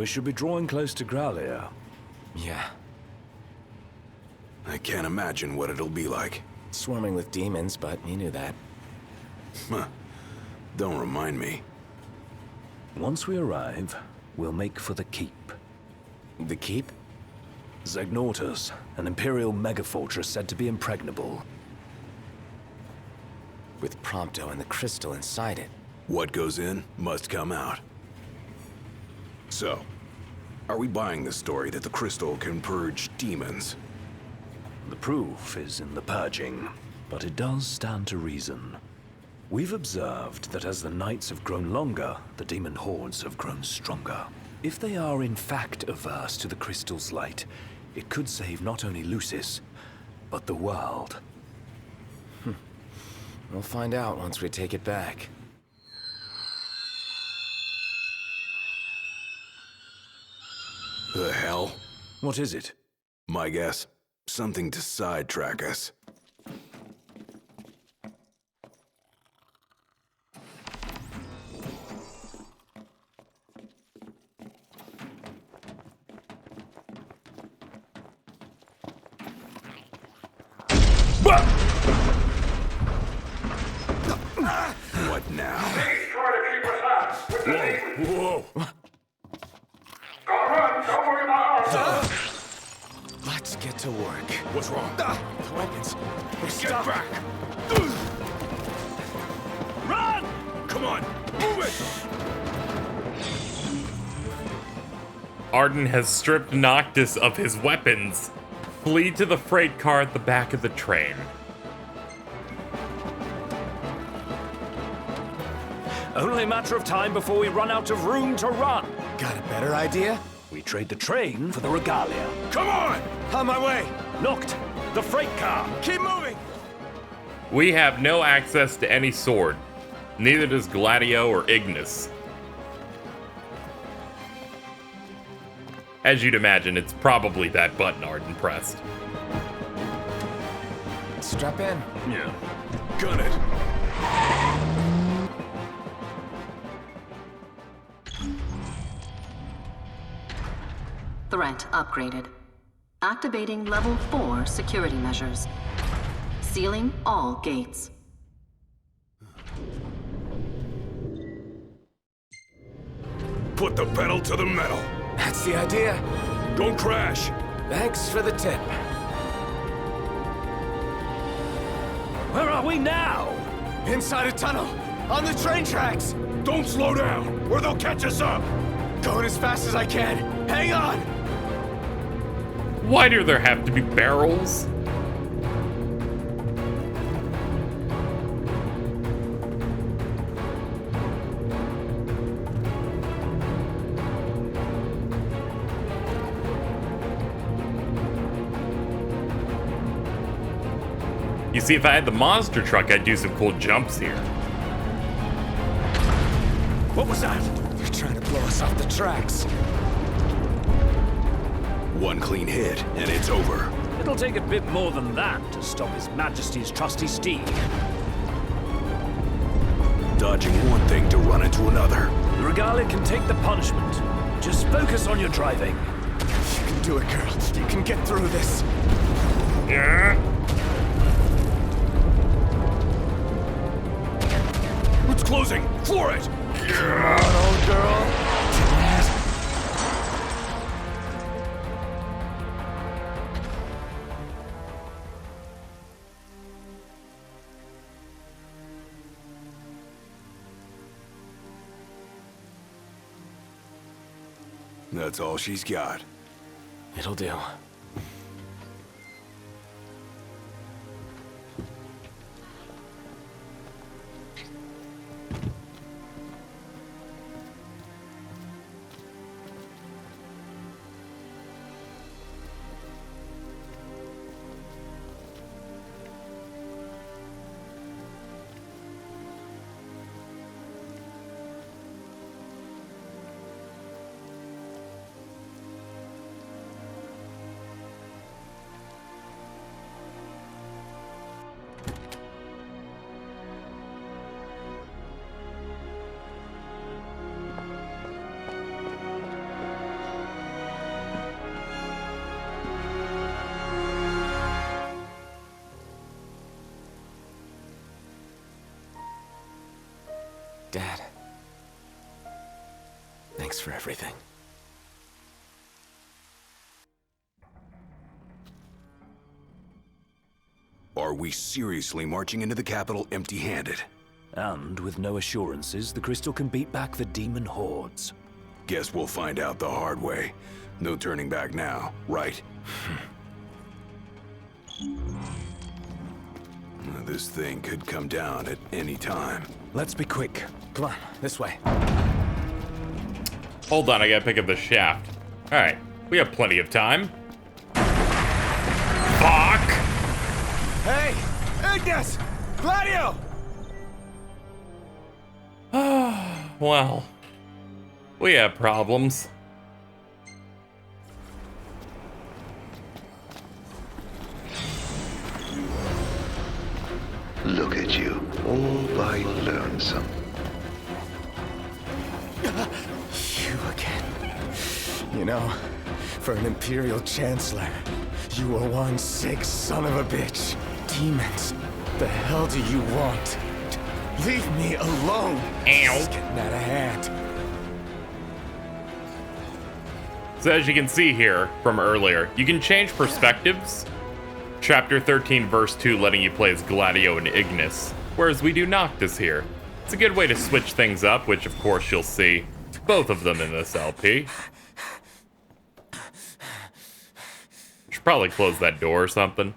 We should be drawing close to Gralea. Yeah, I can't imagine what it'll be like. swarming with demons, but you knew that. Huh. Don't remind me. Once we arrive, we'll make for the keep. The keep? Zegnautus, an Imperial megafortress said to be impregnable. With Prompto and the crystal inside it. What goes in must come out. So, are we buying the story that the crystal can purge demons? The proof is in the purging, but it does stand to reason. We've observed that as the nights have grown longer, the demon hordes have grown stronger. If they are in fact averse to the crystal's light, it could save not only Lucis, but the world. We'll find out once we take it back. The hell? What is it? My guess, something to sidetrack us. What now? He's trying to keep us out. With the demons. Whoa! Go run. Don't worry about us. Let's get to work. What's wrong? The weapons. We're Get stuck. back! Run! Come on, move it! Arden has stripped Noctis of his weapons. Flee to the freight car at the back of the train. Only a matter of time before we run out of room to run. Got a better idea? We trade the train for the regalia. Come on! On my way! Locked! The freight car! Keep moving! We have no access to any sword. Neither does Gladio or Ignis. As you'd imagine, it's probably that button Arden pressed. Strap in. Yeah. Gun it! Threat upgraded. Activating level 4 security measures. Sealing all gates. Put the pedal to the metal. That's the idea. Don't crash. Thanks for the tip. Where are we now? Inside a tunnel. On the train tracks. Don't slow down, or they'll catch us up. Going as fast as I can. Hang on! Why do there have to be barrels? You see, if I had the monster truck, I'd do some cool jumps here. What was that? They're trying to blow us off the tracks. One clean hit, and it's over. It'll take a bit more than that to stop His Majesty's trusty steed. Dodging one thing to run into another. The regalia can take the punishment. Just focus on your driving. You can do it, girl. You can get through this. Yeah. It's closing! Floor it! Come on, old girl. That's all she's got. It'll do. Dad. Thanks for everything. Are we seriously marching into the capital empty-handed? And with no assurances, the crystal can beat back the demon hordes. Guess we'll find out the hard way. No turning back now, right? This thing could come down at any time. Let's be quick. Come on, this way. Hold on, I gotta pick up the shaft. Alright, we have plenty of time. Fuck! Hey! Ignis! Gladio! Well, we have problems. Look at you, all by lonesome. You again. You know, for an Imperial Chancellor, you were one sick son of a bitch. Demons, the hell do you want? Leave me alone. Ow. This is getting out of hand. So as you can see here from earlier, you can change perspectives. Chapter 13 verse 2 letting you play as Gladio and Ignis, whereas we do Noctis here. It's a good way to switch things up, which of course you'll see both of them in this LP. Should probably close that door or something.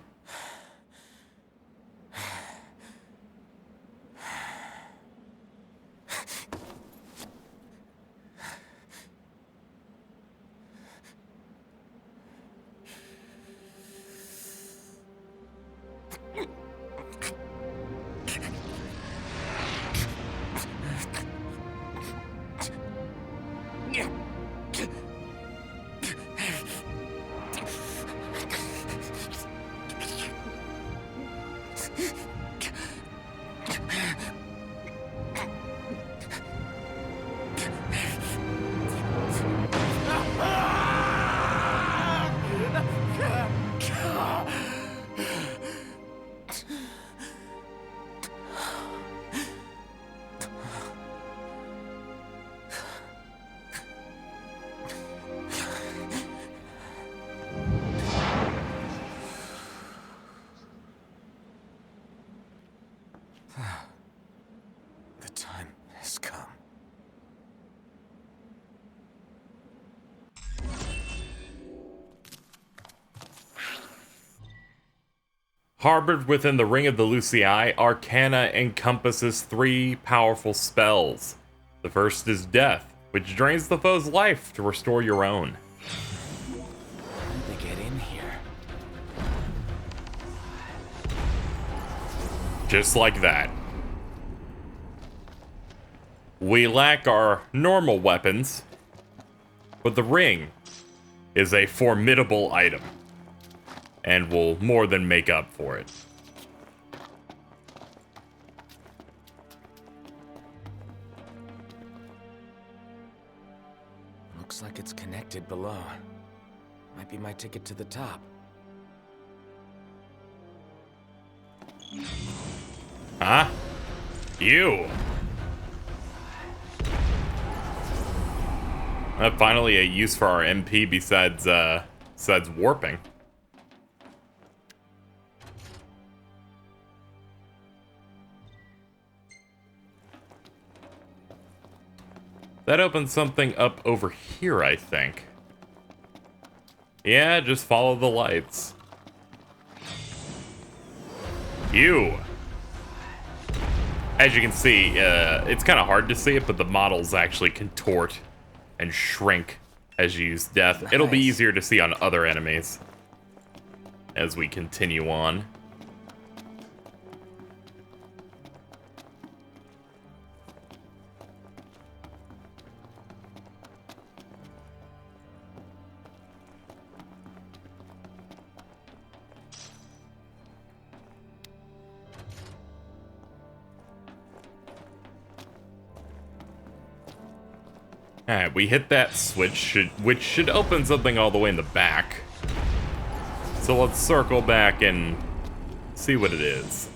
The time has come. Harbored within the Ring of the Lucii, Arcana encompasses 3 powerful spells. The first is Death, which drains the foe's life to restore your own. How did they get in here? Just like that. We lack our normal weapons, but the ring is a formidable item, and will more than make up for it. Looks like it's connected below. Might be my ticket to the top. Huh? You! Finally a use for our MP besides warping. That opens something up over here, I think. Yeah, just follow the lights. You! As you can see, it's kind of hard to see it, but the models actually contort and shrink as you use Death. Nice. It'll be easier to see on other enemies as we continue on. Alright, we hit that switch, which should open something all the way in the back. So let's circle back and see what it is.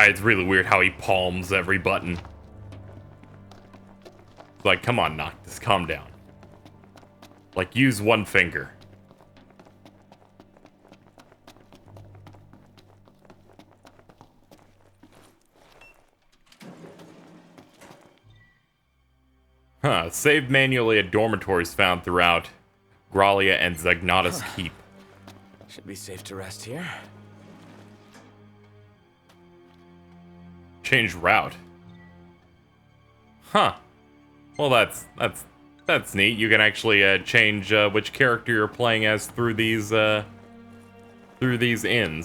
It's really weird how he palms every button. It's like, come on, Noctis, calm down. Like, use one finger. Huh, saved manually at dormitories found throughout Gralea and Zegnautus Keep. Should be safe to rest here. Change route. Huh. Well, that's neat. You can actually change which character you're playing as through these inns.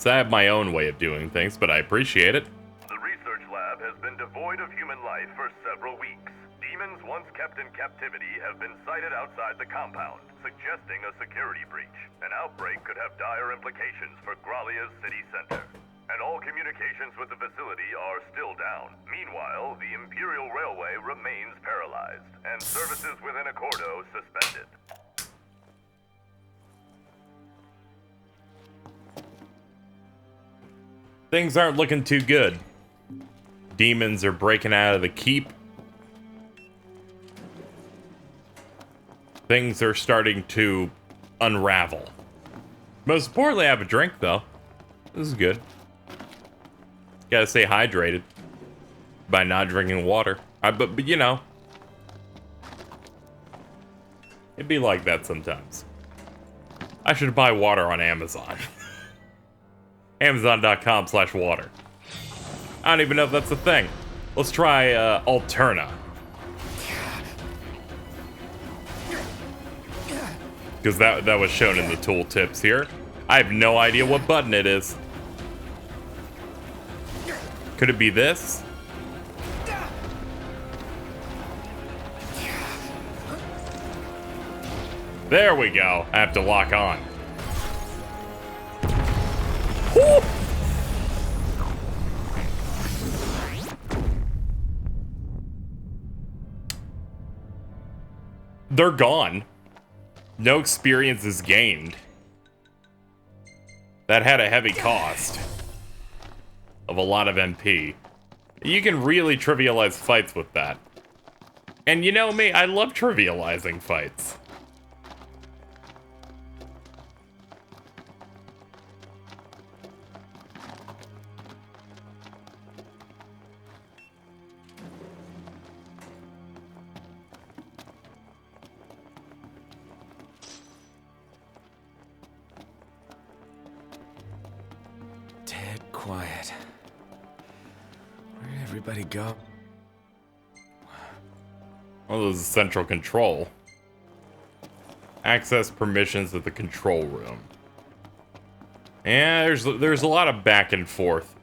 I have my own way of doing things, but I appreciate it. The research lab has been devoid of human life for several weeks. Demons once kept in captivity have been sighted outside the compound, suggesting a security breach. An outbreak could have dire implications for Gralea's city center. And all communications with the facility are still down. Meanwhile, the Imperial Railway remains paralyzed, and services within Accordo suspended. Things aren't looking too good. Demons are breaking out of the keep. Things are starting to unravel. Most importantly, I have a drink, though. This is good. Gotta stay hydrated by not drinking water. But you know, it'd be like that sometimes. I should buy water on Amazon. Amazon.com/water. I don't even know if that's a thing. Let's try Alterna. Because that was shown in the tooltips here. I have no idea what button it is. Could it be this? There we go. I have to lock on. Woo! They're gone. No experience is gained. That had a heavy cost of a lot of MP. You can really trivialize fights with that. And you know me, I love trivializing fights. Dead quiet. Where'd everybody go? Well, this is central control. Access permissions of the control room. Yeah, there's a lot of back and forth.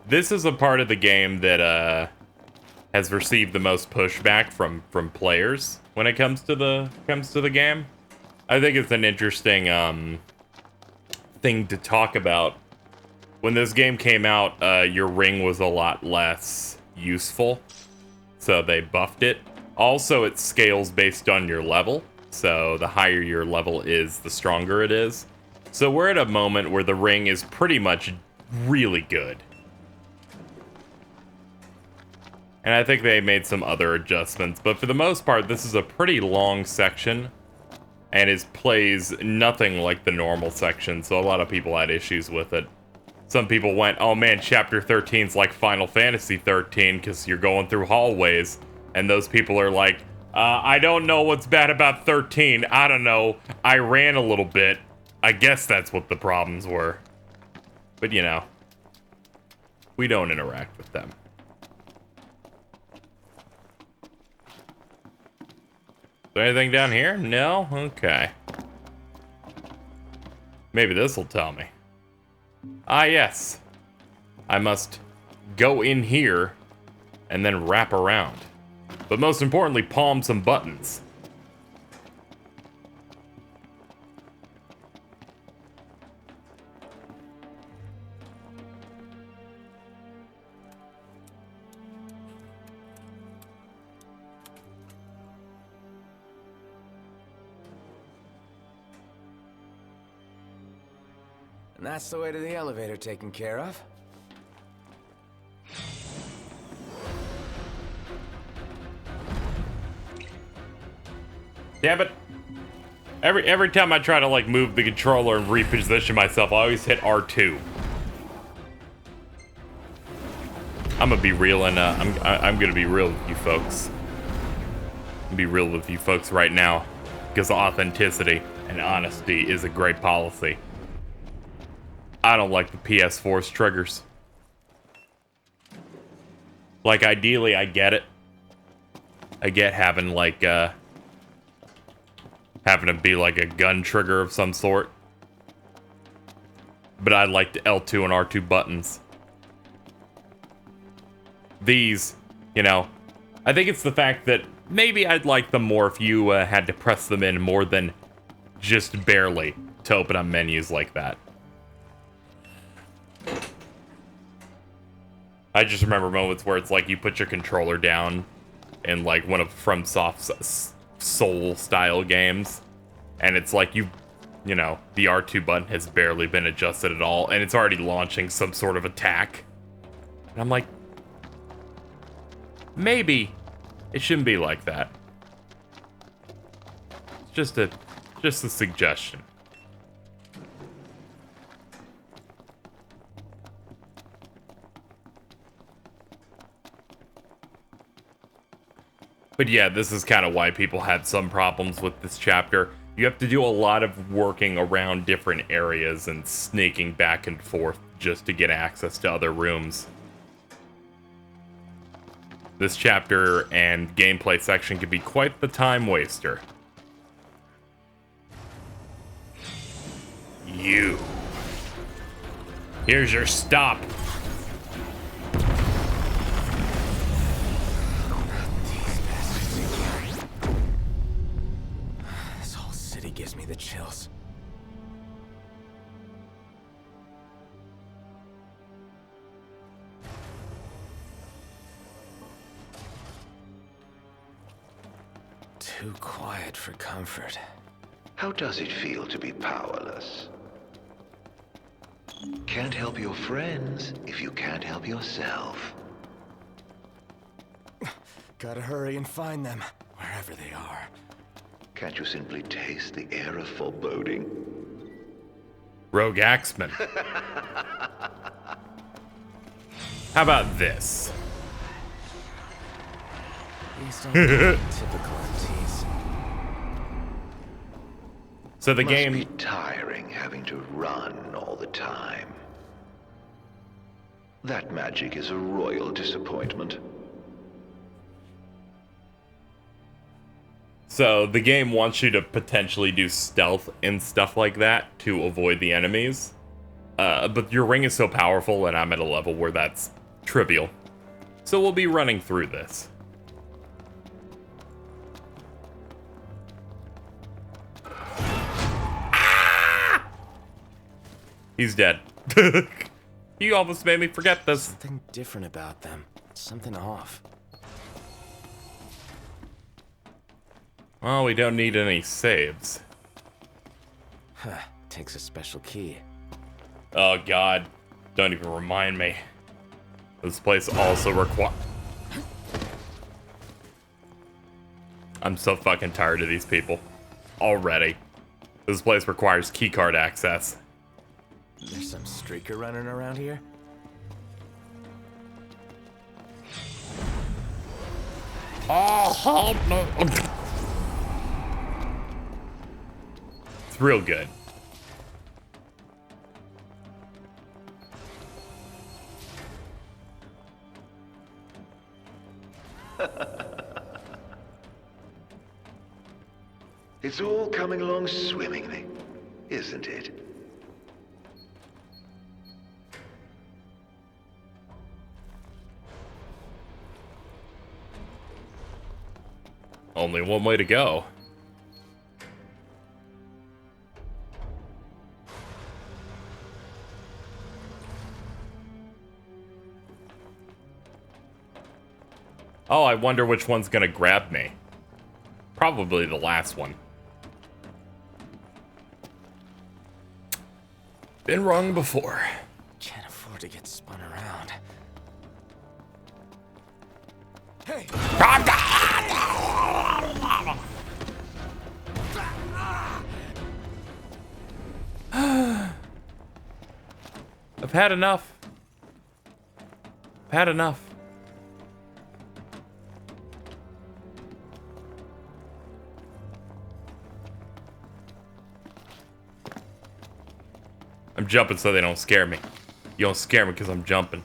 This is a part of the game that has received the most pushback from players when it comes to the game. I think it's an interesting thing to talk about. When this game came out, your ring was a lot less useful, so they buffed it. Also, it scales based on your level, so the higher your level is, the stronger it is. So we're at a moment where the ring is pretty much really good. And I think they made some other adjustments, but for the most part, this is a pretty long section, and it plays nothing like the normal section, so a lot of people had issues with it. Some people went, oh man, chapter 13's like Final Fantasy 13 because you're going through hallways. And those people are like, I don't know what's bad about 13. I don't know. I ran a little bit. I guess that's what the problems were. But you know, we don't interact with them. Is there anything down here? No? Okay. Maybe this will tell me. Ah, yes. I must go in here and then wrap around. But most importantly, palm some buttons. And that's the way to the elevator taken care of. Damn it. Every time I try to like move the controller and reposition myself, I always hit R2. I'm gonna be real and I'm gonna be real with you folks. Be real with you folks right now, because authenticity and honesty is a great policy. I don't like the PS4's triggers. Like, ideally, I get it. I get having like having to be like a gun trigger of some sort, but I like the L2 and R2 buttons. These, you know, I think it's the fact that maybe I'd like them more if you had to press them in more than just barely to open up menus like that. I just remember moments where it's like you put your controller down in like one of FromSoft's Soul-style games, and it's like you know, the R2 button has barely been adjusted at all, and it's already launching some sort of attack. And I'm like, maybe it shouldn't be like that. It's just a suggestion. But yeah, this is kind of why people had some problems with this chapter. You have to do a lot of working around different areas and sneaking back and forth just to get access to other rooms. This chapter and gameplay section can be quite the time waster. You. Here's your stop. This whole city gives me the chills. Too quiet for comfort. How does it feel to be powerless? Can't help your friends if you can't help yourself. Gotta hurry and find them, wherever they are. Can't you simply taste the air of foreboding? Rogue Axeman. How about this? These don't look typical MTs. So the Must game... be tiring having to run all the time. That magic is a royal disappointment. So the game wants you to potentially do stealth and stuff like that to avoid the enemies. But your ring is so powerful and I'm at a level where that's trivial. So we'll be running through this. Ah! He's dead. You almost made me forget this. Something different about them. Something off. Well, we don't need any saves. Huh. Takes a special key. Oh god, don't even remind me. This place also requires... I'm so fucking tired of these people. Already. This place requires keycard access. There's some streaker running around here? Oh, help me. It's real good. It's all coming along swimmingly, isn't it? Only one way to go. Oh, I wonder which one's gonna grab me. Probably the last one. Been wrong before. Can't afford to get spun around. Hey! I've had enough. I've had enough. I'm jumping so they don't scare me. You don't scare me because I'm jumping.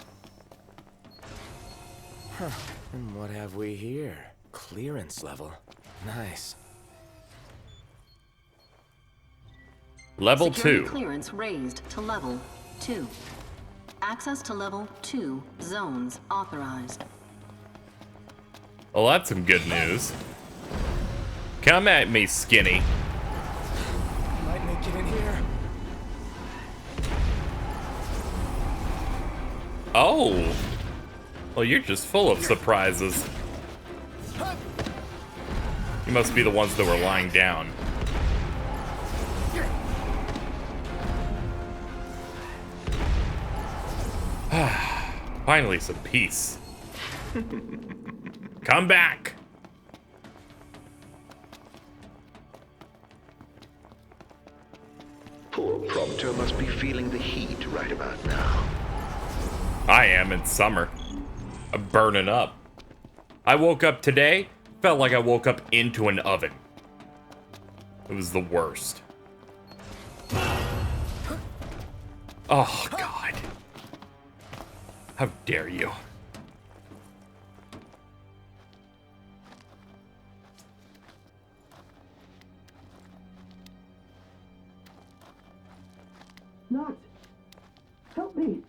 Huh. And what have we here? Clearance level. Nice. Level Security 2. clearance raised to level 2. Access to level 2 zones authorized. Well, that's some good news. Come at me, skinny. Might make it in here. Oh. Well, you're just full of surprises. You must be the ones that were lying down. Finally, some peace. Come back! Poor Prompto must be feeling the heat right about now. I am in summer. I'm burning up. I woke up today, felt like I woke up into an oven. It was the worst. Oh, God. How dare you? Not. Help me.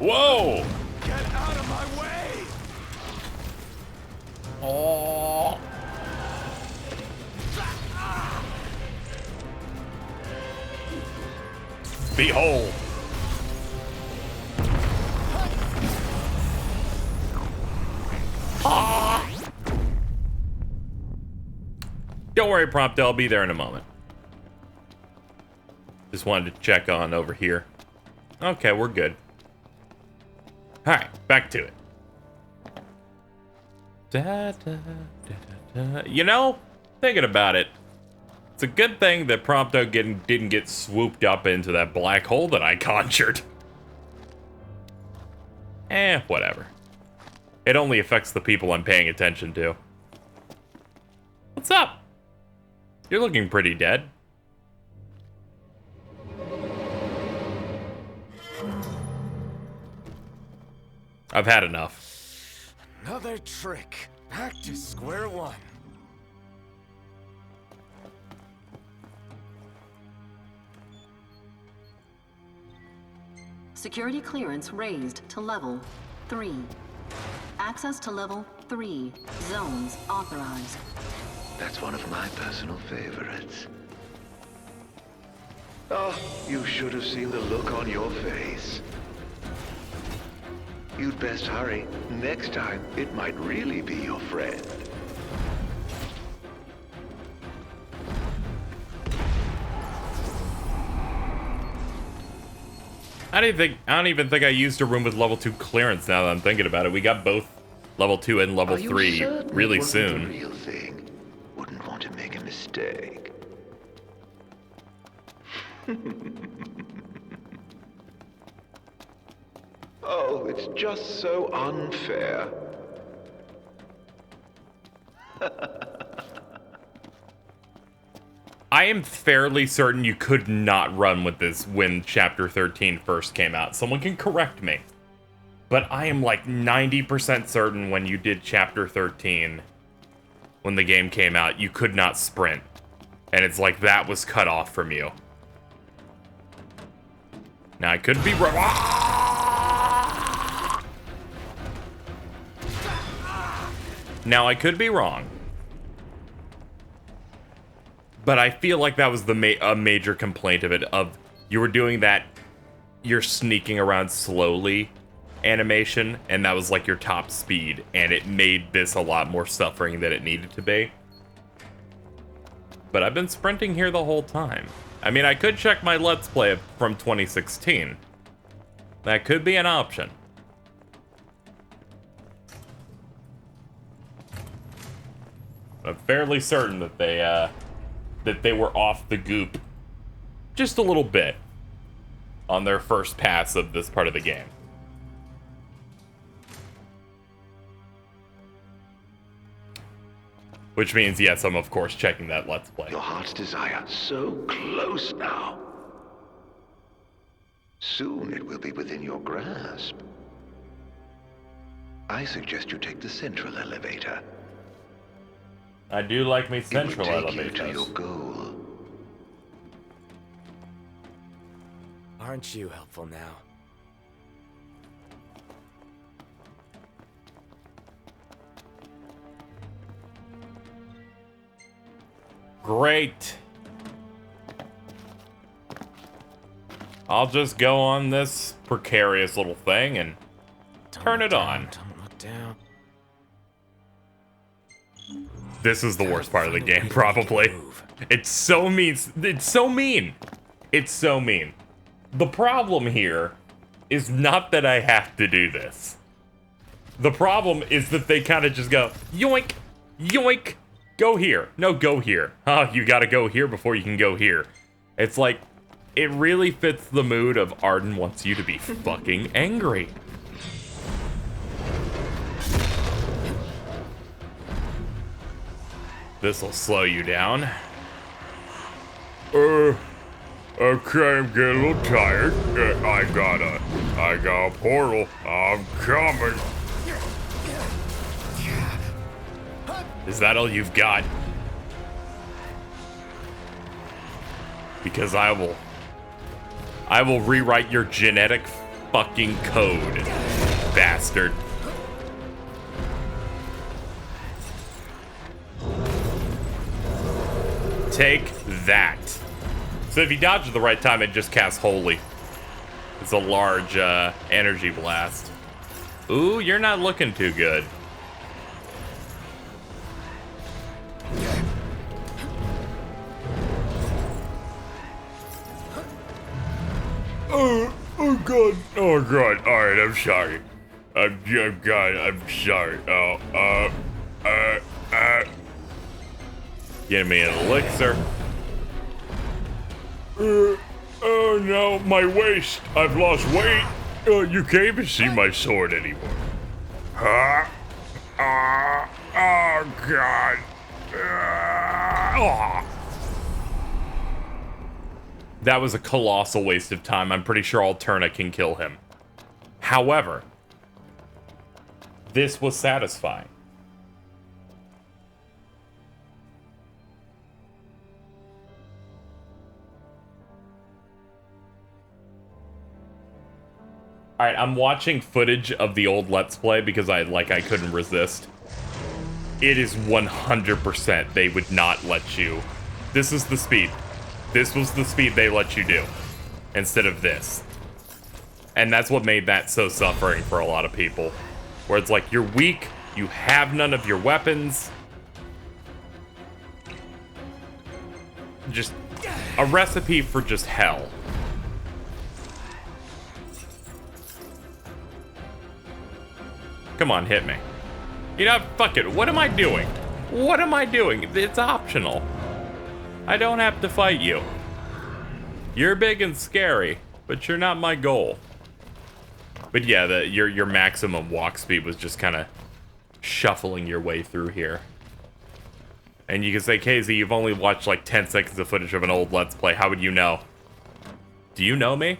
Whoa! Get out of my way! Oh. Behold. Ah. Don't worry, Prompto, I'll be there in a moment. Just wanted to check on over here. Okay, we're good. Alright, back to it. You know, thinking about it, it's a good thing that Prompto didn't get swooped up into that black hole that I conjured. Whatever. It only affects the people I'm paying attention to. What's up? You're looking pretty dead. I've had enough. Another trick. Back to square one. Security clearance raised to level 3. Access to level 3 zones authorized. That's one of my personal favorites. Oh, you should have seen the look on your face. You'd best hurry. Next time, it might really be your friend. I don't even think I used a room with level 2 clearance now that I'm thinking about it. We got both level 2 and level 3 really soon. The real thing. Wouldn't want to make a mistake. Oh, it's just so unfair. I am fairly certain you could not run with this when Chapter 13 first came out. Someone can correct me. But I am like 90% certain when you did Chapter 13, when the game came out, you could not sprint. And it's like that was cut off from you. Now, I could be wrong. Now, I could be wrong. But I feel like that was a major complaint of it, of you were doing that, you're sneaking around slowly animation, and that was like your top speed, and it made this a lot more suffering than it needed to be. But I've been sprinting here the whole time. I mean, I could check my Let's Play from 2016, That could be an option. I'm fairly certain that they were off the goop just a little bit on their first pass of this part of the game. Which means, yes, I'm of course checking that Let's Play. Your heart's desire, so close now. Soon it will be within your grasp. I suggest you take the central elevator. I do like me central it will take elevators. you to your goal. Aren't you helpful now? Great. I'll just go on this precarious little thing and turn it on. Don't look down. This is the worst part of the game, probably. It's so mean. It's so mean. It's so mean. The problem here is not that I have to do this. The problem is that they kind of just go, yoink, yoink, go here. No, go here. Oh, you gotta go here before you can go here. It's like, it really fits the mood of Arden wants you to be fucking angry. This'll slow you down. Okay, I'm getting a little tired. I got a portal. I'm coming. Is that all you've got? Because I will rewrite your genetic fucking code, bastard. Take that. So if you dodge at the right time, it just casts Holy. It's a large energy blast. Ooh, you're not looking too good. Oh god. Oh god. Alright, I'm sorry. I'm sorry. Give me an elixir. Oh no, my waist. I've lost weight. You can't even see my sword anymore. Oh god. That was a colossal waste of time. I'm pretty sure Alterna can kill him. However, this was satisfying. Alright, I'm watching footage of the old Let's Play because I couldn't resist. It is 100% they would not let you. This is the speed. This was the speed they let you do. Instead of this. And that's what made that so suffering for a lot of people. Where it's like, you're weak, you have none of your weapons. Just a recipe for just hell. Come on, hit me. You know, fuck it. What am I doing? What am I doing? It's optional. I don't have to fight you. You're big and scary, but you're not my goal. But yeah, your maximum walk speed was just kind of shuffling your way through here. And you can say, KZ, you've only watched like 10 seconds of footage of an old Let's Play. How would you know? Do you know me?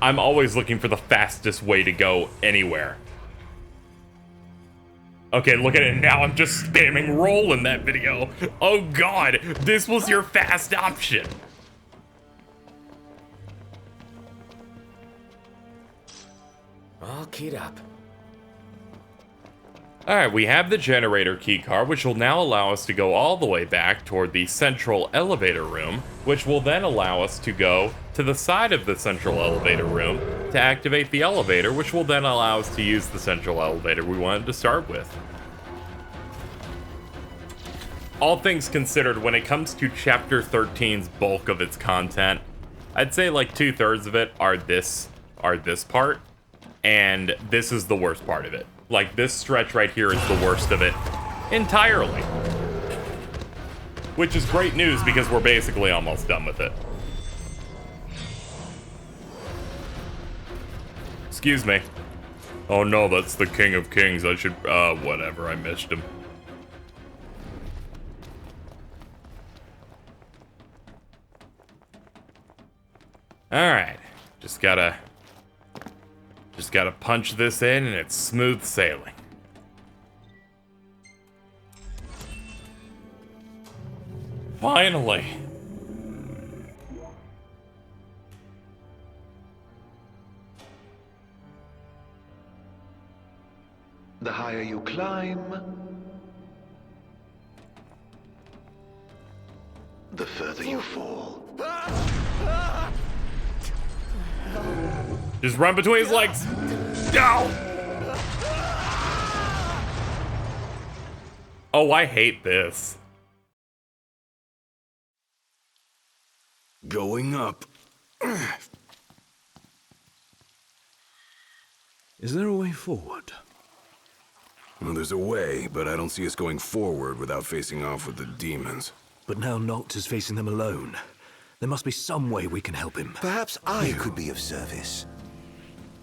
I'm always looking for the fastest way to go anywhere. Okay, look at it now. I'm just spamming roll in that video. Oh god, this was your fast option. All keyed up. Alright, we have the generator keycard, which will now allow us to go all the way back toward the central elevator room, which will then allow us to go to the side of the central elevator room to activate the elevator, which will then allow us to use the central elevator we wanted to start with. All things considered, when it comes to Chapter 13's bulk of its content, I'd say like 2/3 of it are this are this part, and this is the worst part of it. Like, this stretch right here is the worst of it entirely. Which is great news because we're basically almost done with it. Excuse me. Oh no, that's the King of Kings. I should, whatever, I missed him. Alright. Just gotta punch this in and it's smooth sailing. Finally. The higher you climb, the further you fall. Just run between his legs. Go! Oh, I hate this. Going up. Is there a way forward? Well, there's a way, but I don't see us going forward without facing off with the demons. But now Noct is facing them alone. There must be some way we can help him. Perhaps I could be of service.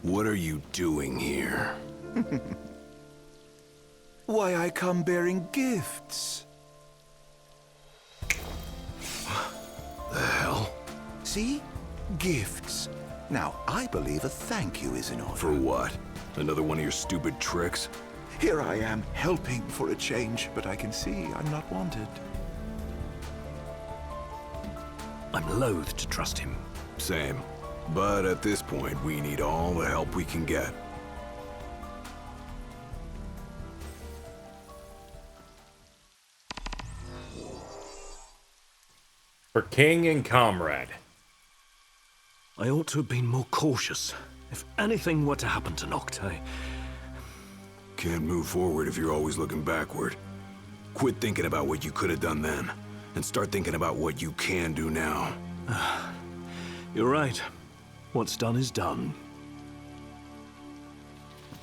What are you doing here? Why, I come bearing gifts. The hell? See? Gifts. Now, I believe a thank you is in order. For what? Another one of your stupid tricks? Here I am, helping for a change, but I can see I'm not wanted. I'm loath to trust him. Same. But at this point, we need all the help we can get. For King and Comrade. I ought to have been more cautious. If anything were to happen to Noct, I... Can't move forward if you're always looking backward. Quit thinking about what you could have done then, and start thinking about what you can do now. You're right. What's done is done.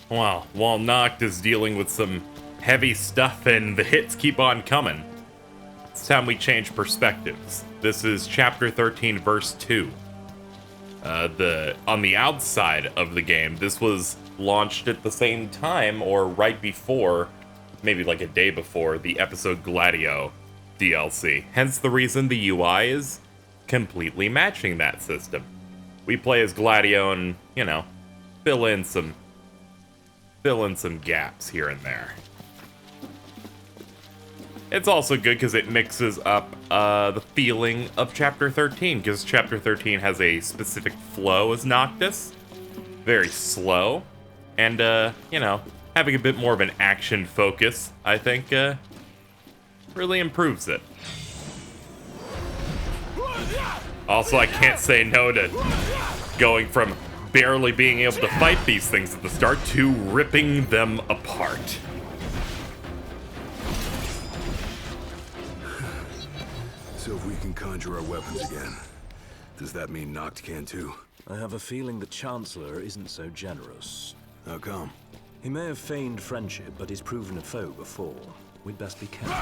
Well, while Noct is dealing with some heavy stuff and the hits keep on coming, it's time we change perspectives. This is chapter 13, verse 2. On the outside of the game, this was launched at the same time or right before, maybe like a day before, the episode Gladio DLC. Hence the reason the UI is completely matching that system. We play as Gladio and, you know, fill in some gaps here and there. It's also good because it mixes up the feeling of Chapter 13, because Chapter 13 has a specific flow as Noctis. Very slow. And, you know, having a bit more of an action focus, I think, really improves it. Also, I can't say no to going from barely being able to fight these things at the start to ripping them apart. So if we can conjure our weapons again, does that mean Noct can too? I have a feeling the Chancellor isn't so generous. How come? He may have feigned friendship, but he's proven a foe before. We'd best be careful.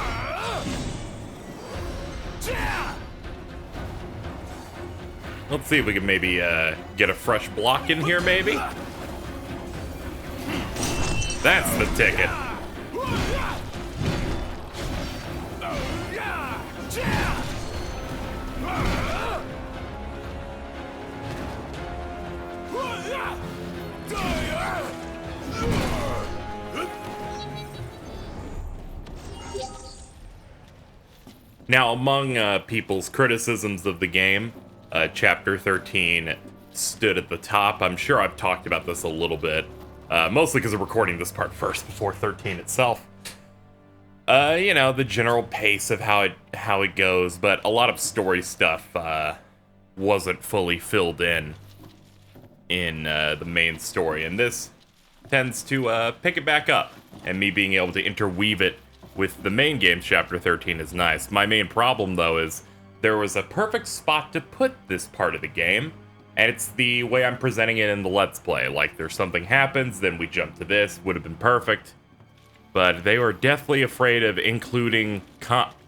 Let's see if we can maybe get a fresh block in here, maybe? That's the ticket. Now, among people's criticisms of the game, Chapter 13 stood at the top. I'm sure I've talked about this a little bit, mostly because I'm recording this part first before 13 itself. You know, the general pace of how it goes, but a lot of story stuff wasn't fully filled in the main story, and this tends to pick it back up, and me being able to interweave it with the main game's Chapter 13 is nice. My main problem, though, is there was a perfect spot to put this part of the game, And it's the way I'm presenting it in the Let's Play. Like, there's something happens, then we jump to this. Would have been perfect. But they were deathly afraid of including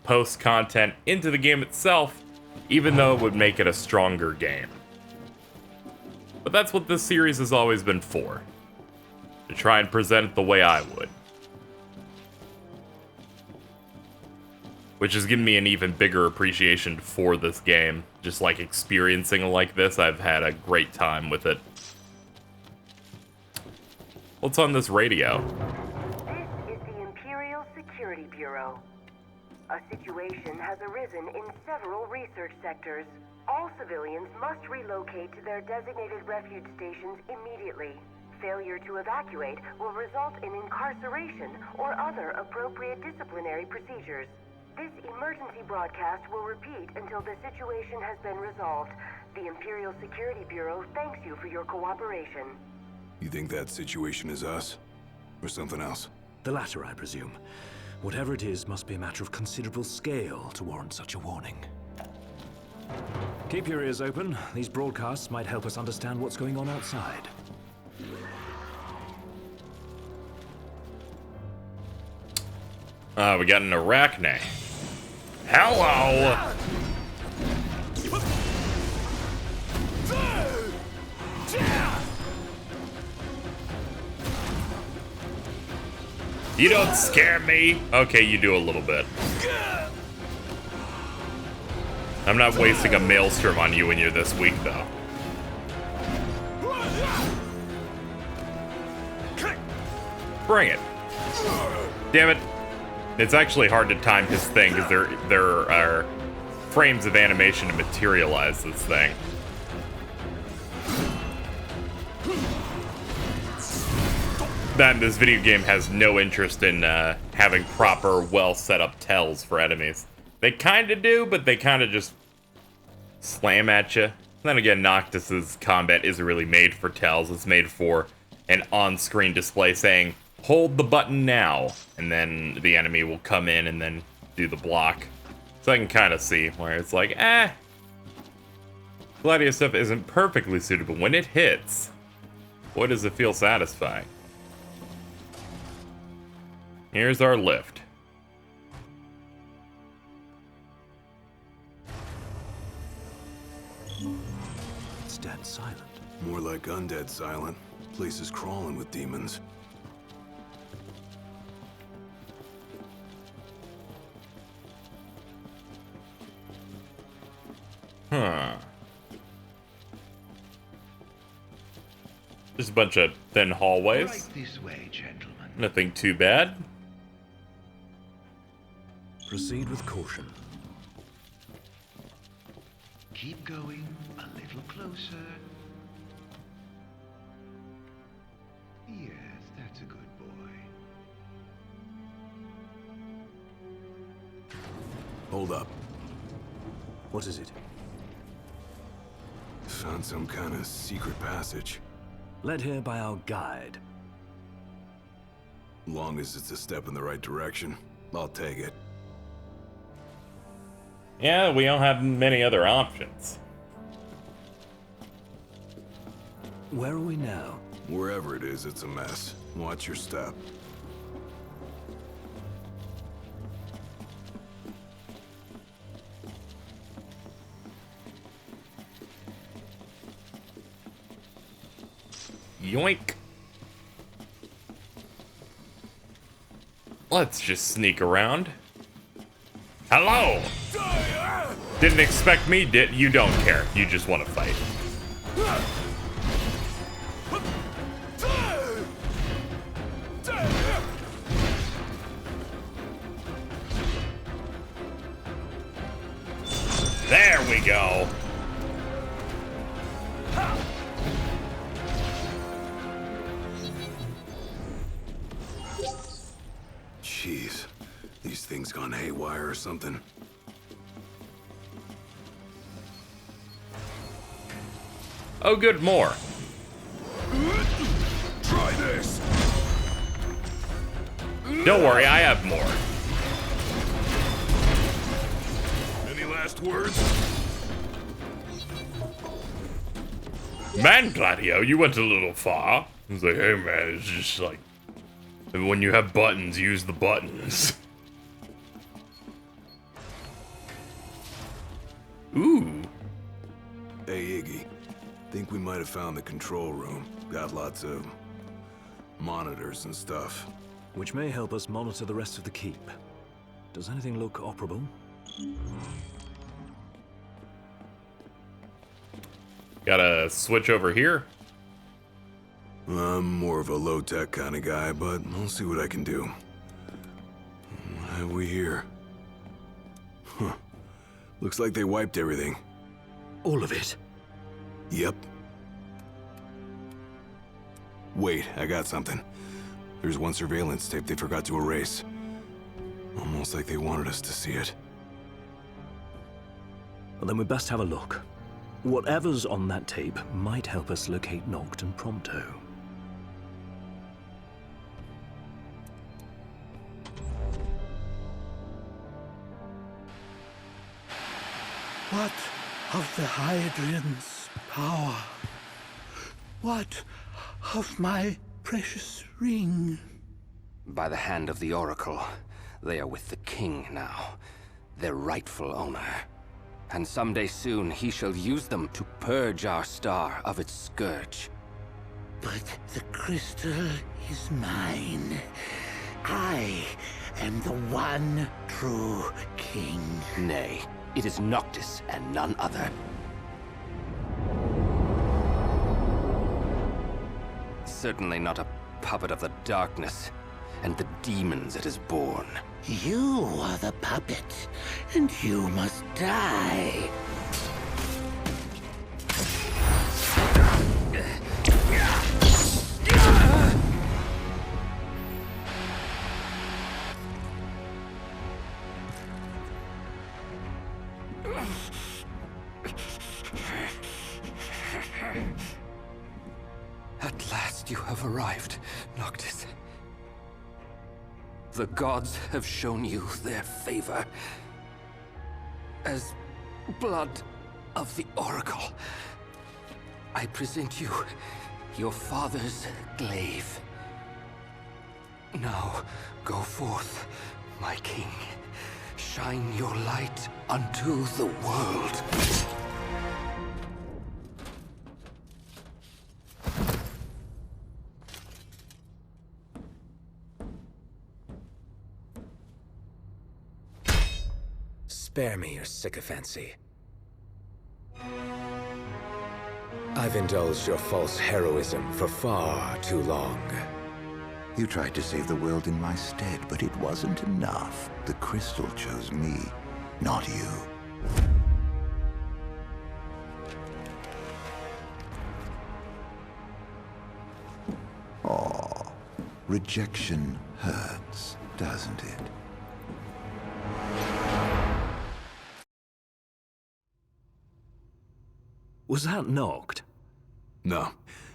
post-content into the game itself, even though it would make it a stronger game. But that's what this series has always been for. To try and present it the way I would. Which has given me an even bigger appreciation for this game. Just like experiencing it like this, I've had a great time with it. What's on this radio? This is the Imperial Security Bureau. A situation has arisen in several research sectors. All civilians must relocate to their designated refuge stations immediately. Failure to evacuate will result in incarceration or other appropriate disciplinary procedures. This emergency broadcast will repeat until the situation has been resolved. The Imperial Security Bureau thanks you for your cooperation. You think that situation is us? Or something else? The latter, I presume. Whatever it is must be a matter of considerable scale to warrant such a warning. Keep your ears open. These broadcasts might help us understand what's going on outside. We got an arachne. Hello! You don't scare me. Okay, you do a little bit. I'm not wasting a maelstrom on you when you're this weak, though. Bring it. Damn it. It's actually hard to time his thing, because there are frames of animation to materialize this thing. This video game has no interest in having proper, well-set-up tells for enemies. They kind of do, but they kind of just slam at you. Then again, Noctis's combat isn't really made for tells. It's made for an on-screen display saying, hold the button now, and then the enemy will come in and then do the block. So I can kind of see where it's like, Gladio stuff isn't perfectly suitable. When it hits, boy does it feel satisfying. Here's our lift. It's dead silent. More like undead silent. Place is crawling with demons. Huh. Just a bunch of thin hallways. Right this way, gentlemen. Nothing too bad. Proceed with caution. Keep going a little closer. Yes, that's a good boy. Hold up. What is it? Found some kind of secret passage. Led here by our guide. Long as it's a step in the right direction, I'll take it. Yeah, we don't have many other options. Where are we now? Wherever it is, it's a mess. Watch your step. Yoink. Let's just sneak around. Hello! Didn't expect me, did you? Don't care. You just want to fight. There we go. Jeez, these things gone haywire or something. Oh, good, more. Try this. Don't worry, I have more. Any last words? Man, Gladio, you went a little far. I was like, hey man, it's just like, when you have buttons, use the buttons. Ooh. Hey, Iggy. Think we might have found the control room. Got lots of monitors and stuff. Which may help us monitor the rest of the keep. Does anything look operable? Got a switch over here. I'm more of a low-tech kind of guy, but I'll see what I can do. What have we here? Huh. Looks like they wiped everything. All of it? Yep. Wait, I got something. There's one surveillance tape they forgot to erase. Almost like they wanted us to see it. Well, then we best have a look. Whatever's on that tape might help us locate Noct and Prompto. What of the Hydrian's power? What of my precious ring? By the hand of the Oracle, they are with the King now, their rightful owner. And someday soon he shall use them to purge our star of its scourge. But the crystal is mine. I am the one true king. Nay, it is Noctis and none other. Certainly not a puppet of the darkness and the demons it has borne. You are the puppet, and you must die. At last you have arrived, Noctis. The gods have shown you their favor. As blood of the Oracle, I present you your father's glaive. Now, go forth, my king. Shine your light unto the world. Spare me your sycophancy. I've indulged your false heroism for far too long. You tried to save the world in my stead, but it wasn't enough. The crystal chose me, not you. Oh, rejection hurts, doesn't it? Was that Noct? No,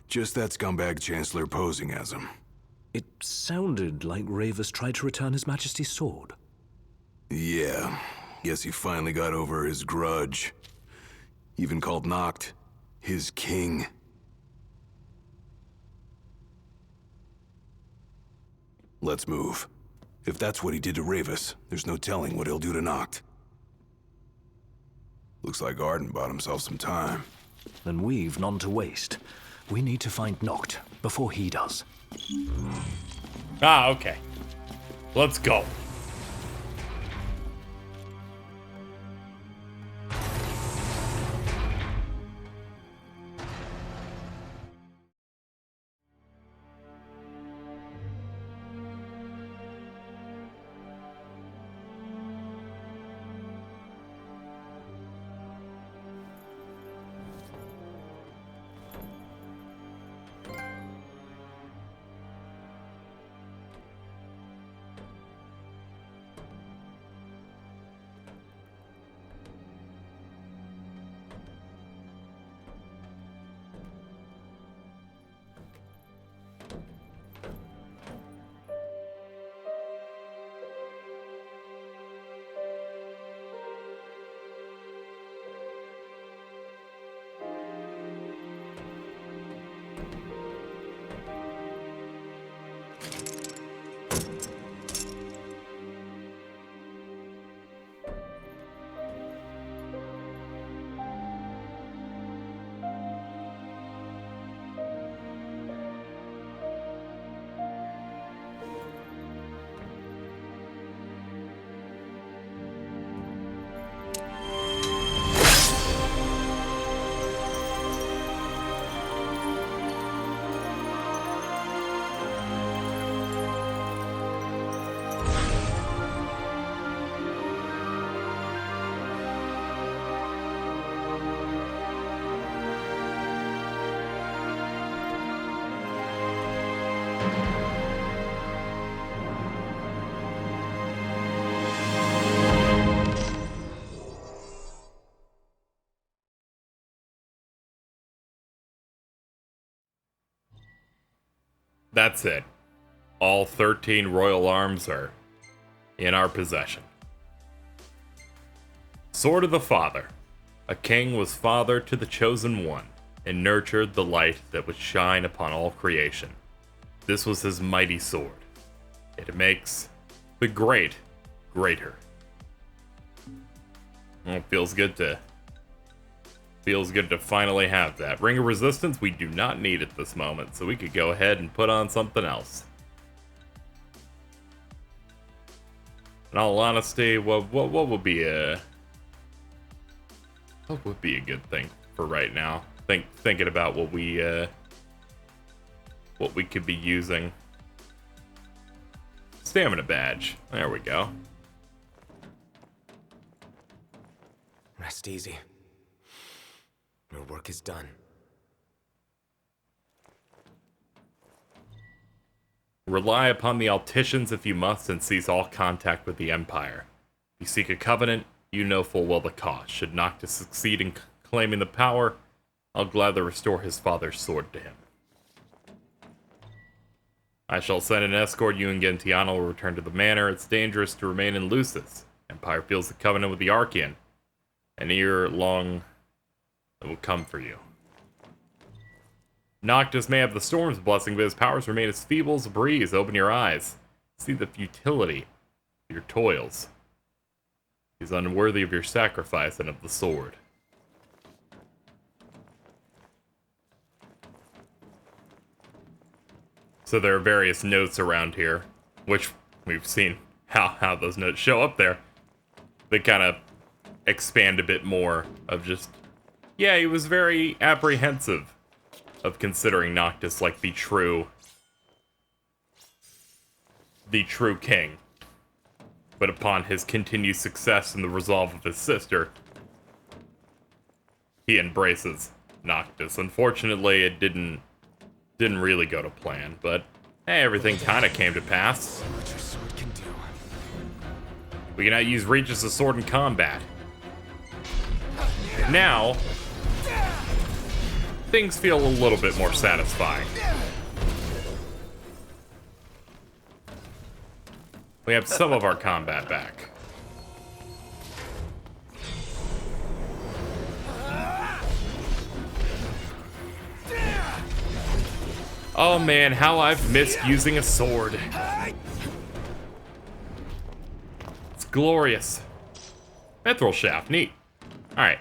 just that scumbag Chancellor posing as him. It sounded like Ravus tried to return His Majesty's sword. Yeah, guess he finally got over his grudge. Even called Noct his king. Let's move. If that's what he did to Ravus, there's no telling what he'll do to Noct. Looks like Arden bought himself some time. Then we've none to waste. We need to find Noct before he does. Ah, okay. Let's go. That's it. All 13 royal arms are in our possession. Sword of the Father. A king was father to the chosen one, and nurtured the light that would shine upon all creation. This was his mighty sword. It makes the great greater. Well, feels good to finally have that. Ring of Resistance we do not need at this moment, so we could go ahead and put on something else. In all honesty, what would be a good thing for right now? Thinking about what we could be using. Stamina badge. There we go. Rest easy. Your work is done. Rely upon the Alticians if you must, and cease all contact with the Empire. If you seek a covenant, you know full well the cost. Should Noctis succeed in claiming the power, I'll gladly restore his father's sword to him. I shall send an escort. You and Gentiana will return to the manor. It's dangerous to remain in Lucis. Empire feels the covenant with the Archean. And ere long, it will come for you. Noctis may have the storm's blessing, but his powers remain as feeble as a breeze. Open your eyes. See the futility of your toils. He is unworthy of your sacrifice and of the sword. So there are various notes around here, which we've seen how those notes show up there. They kind of expand a bit more of just, yeah, he was very apprehensive of considering Noctis like the true king. But upon his continued success and the resolve of his sister, he embraces Noctis. Unfortunately, it didn't really go to plan, but hey, everything kind of came to pass. What your sword can do. We can now use Reach as a sword in combat. Now, things feel a little bit more satisfying. We have some of our combat back. Oh man, how I've missed using a sword. It's glorious. Mithril shaft, neat. Alright.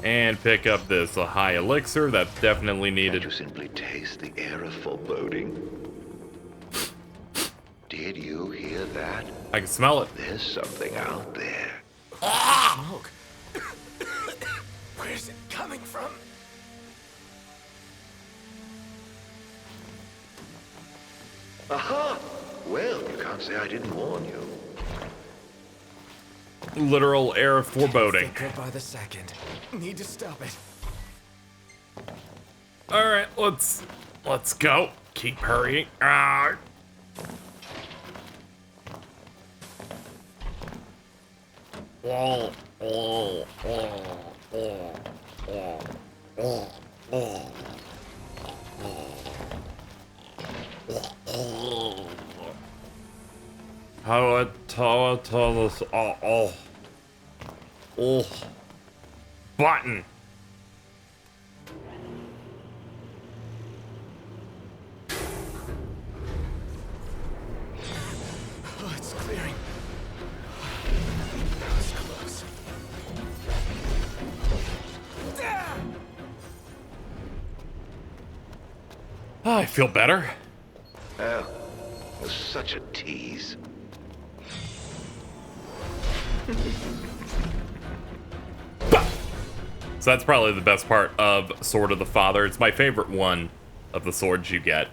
And pick up this high elixir, that's definitely needed. Can't you simply taste the air of foreboding? Did you hear that? I can smell it. There's something out there. Smoke. Where's it coming from? Aha! Well, you can't say I didn't warn you. Literal air of foreboding. Thicker by the second. Need to stop it. Alright, let's go. Keep hurrying. How I tell this button. Oh, it's clearing. That was close. I feel better. Oh, it was such a tease. So that's probably the best part of Sword of the Father. It's my favorite one of the swords you get.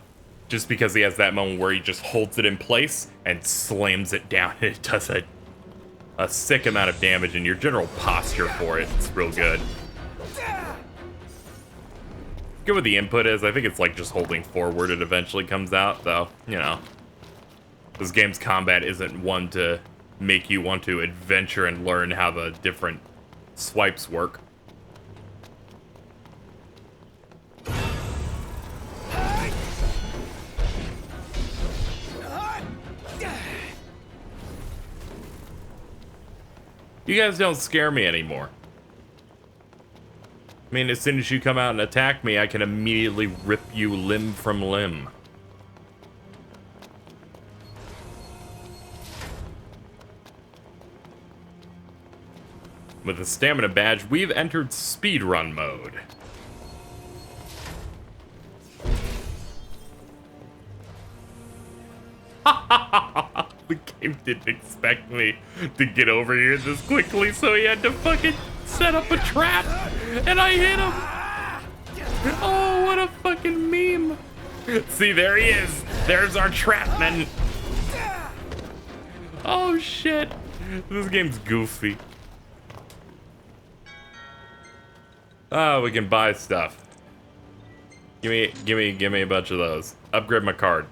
Just because he has that moment where he just holds it in place and slams it down. It does a sick amount of damage, and your general posture for it, it's real good. Good what the input is. I think it's like just holding forward it eventually comes out, though, you know. This game's combat isn't one to make you want to adventure and learn how the different swipes work. You guys don't scare me anymore. I mean, as soon as you come out and attack me, I can immediately rip you limb from limb. With the stamina badge, we've entered speedrun mode. The game didn't expect me to get over here this quickly, so he had to fucking set up a trap, and I hit him. Oh, what a fucking meme. See, there he is. There's our trapman. Oh, shit. This game's goofy. Oh, we can buy stuff. Give me a bunch of those. Upgrade my card.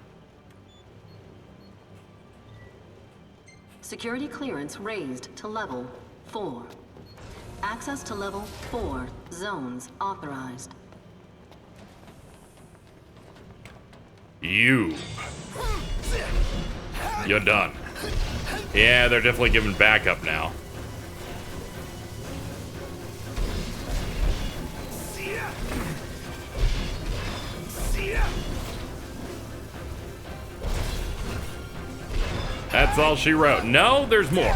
Security clearance raised to level 4. Access to level 4 zones authorized. You're done. Yeah, they're definitely giving backup now. That's all she wrote. No, there's more.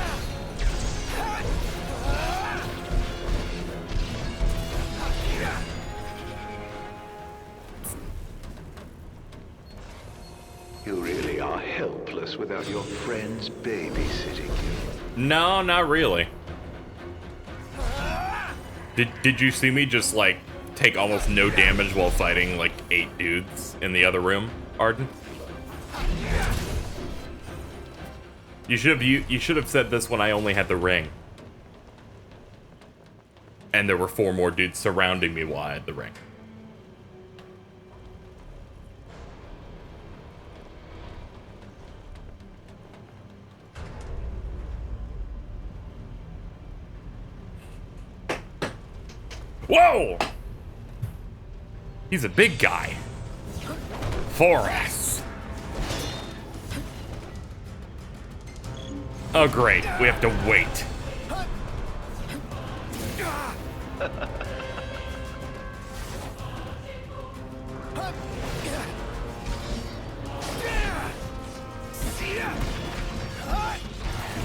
You really are helpless without your friends babysitting you. No, not really. Did you see me just like take almost no damage while fighting like 8 dudes in the other room, Arden? You should have said this when I only had the ring. And there were 4 more dudes surrounding me while I had the ring. Whoa! He's a big guy. 4S. Oh great, we have to wait. What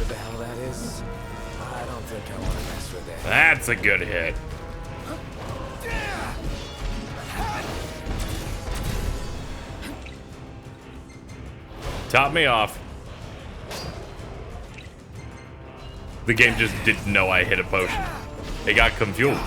the hell that is? I don't think I want to mess with it. That's a good hit. Top me off. The game just didn't know I hit a potion. It got confused.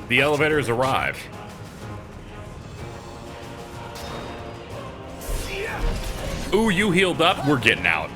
The elevators arrived. Ooh, you healed up? We're getting out.